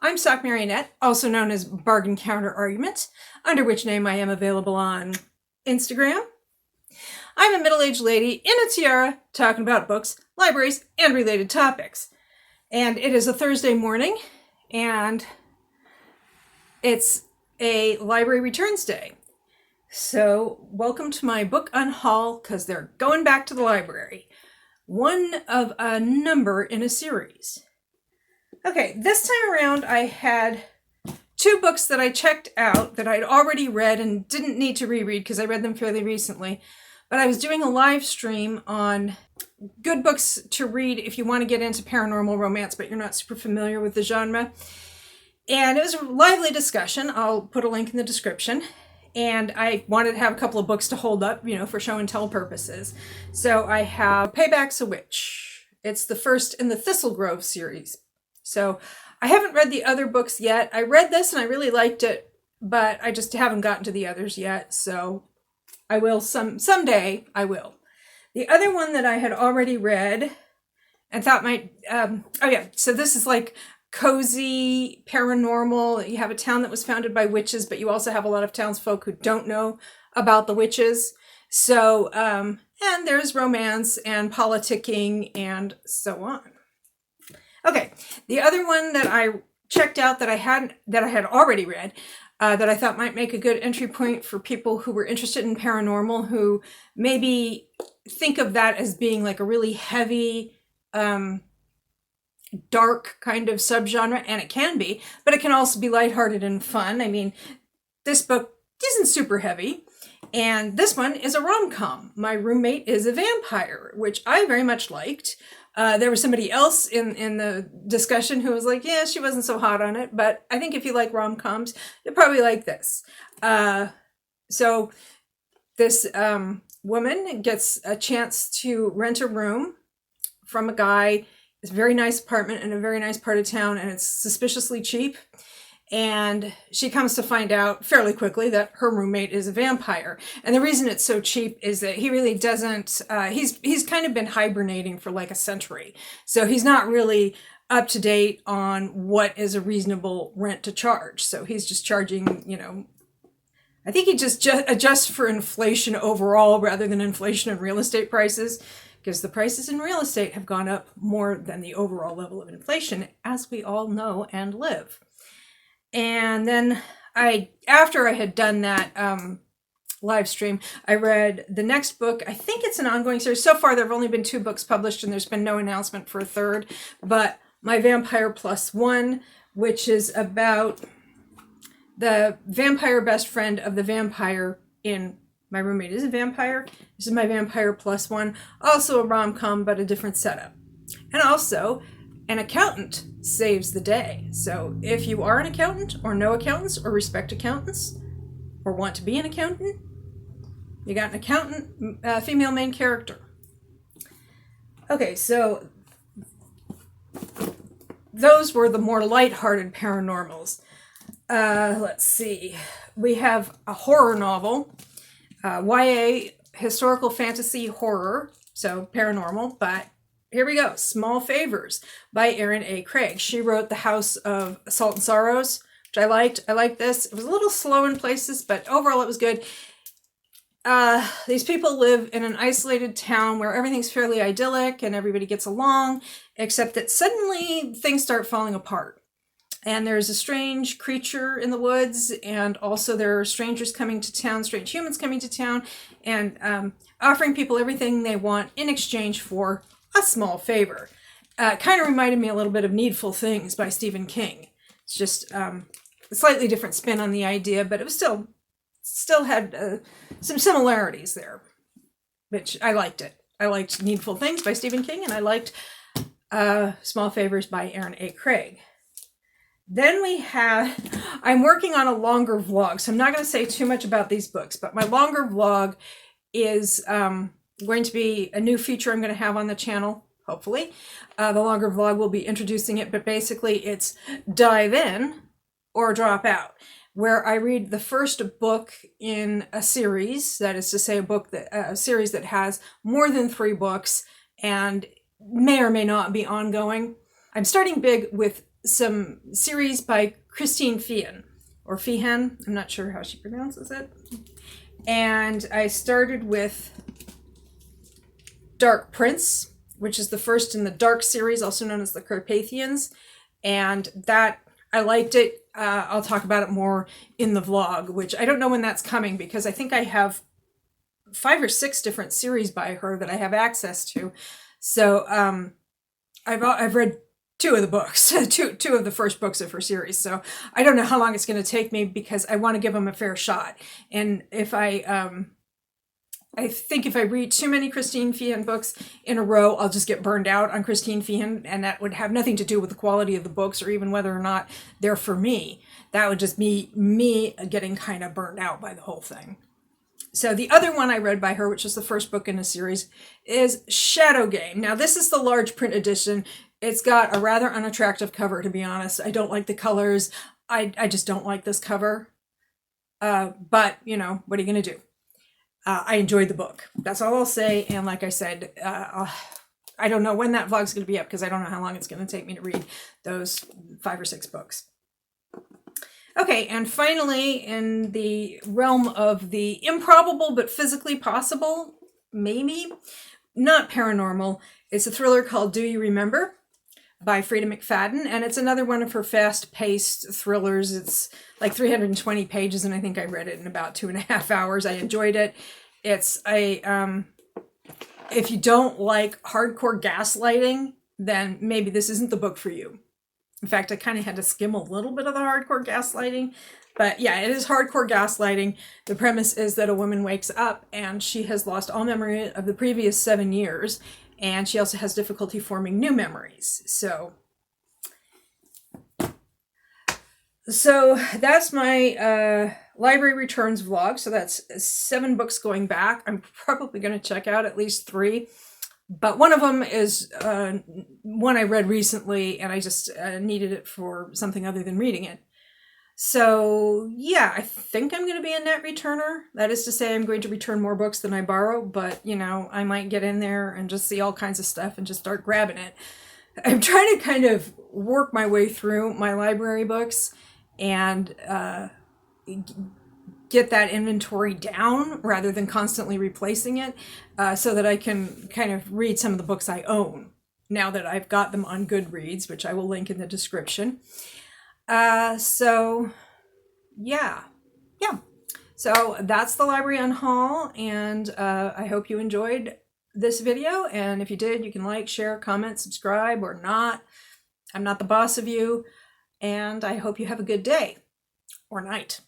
I'm Sock Marionette, also known as Bargain Counter Argument, under which name I am available on Instagram. I'm a middle-aged lady in a tiara talking about books, libraries, and related topics. And it is a Thursday morning, and it's a library returns day. So welcome to my book Unhaul, because they're going back to the library. One of a number in a series. Okay, this time around I had two books that I checked out that I'd already read and didn't need to reread because I read them fairly recently. But I was doing a live stream on good books to read if you want to get into paranormal romance, but you're not super familiar with the genre. And it was a lively discussion. I'll put a link in the description. And I wanted to have a couple of books to hold up, for show and tell purposes. So I have Payback's a Witch. It's the first in the Thistle Grove series. So I haven't read the other books yet. I read this and I really liked it, but I just haven't gotten to the others yet. So I will someday. I will. The other one that I had already read and thought might, so this is like cozy paranormal. You have a town that was founded by witches, but you also have a lot of townsfolk who don't know about the witches. So, and there's romance and politicking and so on. Okay, the other one that I checked out that I had already read, that I thought might make a good entry point for people who were interested in paranormal, who maybe think of that as being like a really heavy, dark kind of subgenre, and it can be, but it can also be lighthearted and fun. I mean, this book isn't super heavy, and this one is a rom-com. My Roommate is a Vampire, which I very much liked. There was somebody else in the discussion who was like, yeah, she wasn't so hot on it, but I think if you like rom-coms, you'll probably like this. So this woman gets a chance to rent a room from a guy. It's a very nice apartment in a very nice part of town, and it's suspiciously cheap. And she comes to find out fairly quickly that her roommate is a vampire. And the reason it's so cheap is that he really doesn't, he's kind of been hibernating for like a century. So he's not really up to date on what is a reasonable rent to charge. So he's just charging, I think he just adjusts for inflation overall rather than inflation in real estate prices, because the prices in real estate have gone up more than the overall level of inflation, as we all know and live. And then after I had done that live stream, I read the next book. I think it's an ongoing series. So far, there have only been 2 books published, and there's been no announcement for a third. But My Vampire Plus One, which is about the vampire best friend of the vampire in My Roommate is a Vampire. This is My Vampire Plus One. Also a rom-com, but a different setup. And also, an accountant saves the day. So if you are an accountant or know accountants or respect accountants or want to be an accountant, you got an accountant, female main character. Okay, so those were the more lighthearted paranormals. Let's see. We have a horror novel, YA historical fantasy horror, so paranormal, but here we go. Small Favors by Erin A. Craig. She wrote The House of Salt and Sorrows, which I liked. I liked this. It was a little slow in places, but overall it was good. These people live in an isolated town where everything's fairly idyllic and everybody gets along, except that suddenly things start falling apart. And there's a strange creature in the woods, and also there are strangers coming to town, strange humans coming to town, and offering people everything they want in exchange for a small favor. Kind of reminded me a little bit of Needful Things by Stephen King. It's just a slightly different spin on the idea, but it was still had some similarities there, which I liked it. I liked Needful Things by Stephen King, and I liked Small Favors by Erin A. Craig. Then I'm working on a longer vlog, so I'm not going to say too much about these books, but my longer vlog is going to be a new feature I'm going to have on the channel, hopefully. The longer vlog will be introducing it, but basically it's dive in or drop out, where I read the first book in a series, that is to say a series that has more than 3 books and may or may not be ongoing. I'm starting big with some series by Christine Feehan, or Feehan, I'm not sure how she pronounces it. And I started with Dark Prince, which is the first in the Dark series, also known as the Carpathians. And that, I liked it. I'll talk about it more in the vlog, which I don't know when that's coming because I think I have 5 or 6 different series by her that I have access to. So I've read 2 of the books, two of the first books of her series. So I don't know how long it's going to take me because I want to give them a fair shot. And if I think if I read too many Christine Feehan books in a row, I'll just get burned out on Christine Feehan, and that would have nothing to do with the quality of the books or even whether or not they're for me. That would just be me getting kind of burned out by the whole thing. So the other one I read by her, which is the first book in a series, is Shadow Game. Now this is the large print edition. It's got a rather unattractive cover, to be honest. I don't like the colors. I just don't like this cover. But, you know, what are you going to do? I enjoyed the book. That's all I'll say. And like I said, I don't know when that vlog's going to be up because I don't know how long it's going to take me to read those 5 or 6 books. Okay, and finally, in the realm of the improbable but physically possible, maybe, not paranormal, it's a thriller called Do You Remember? By Freda McFadden, and it's another one of her fast-paced thrillers. It's like 320 pages, and I think I read it in about 2.5 hours. I enjoyed it. It's a, if you don't like hardcore gaslighting, then maybe this isn't the book for you. In fact, I kind of had to skim a little bit of the hardcore gaslighting, but yeah, it is hardcore gaslighting. The premise is that a woman wakes up and she has lost all memory of the previous 7 years, and she also has difficulty forming new memories. So that's my library returns vlog. So that's 7 books going back. I'm probably going to check out at least 3. But one of them is one I read recently, and I just needed it for something other than reading it. So yeah, I think I'm going to be a net returner. That is to say, I'm going to return more books than I borrow, but you know, I might get in there and just see all kinds of stuff and just start grabbing it. I'm trying to kind of work my way through my library books and get that inventory down rather than constantly replacing it, so that I can kind of read some of the books I own now that I've got them on Goodreads, which I will link in the description. So yeah. So that's the library unhaul, and I hope you enjoyed this video. And if you did, you can like, share, comment, subscribe, or not. I'm not the boss of you, and I hope you have a good day or night.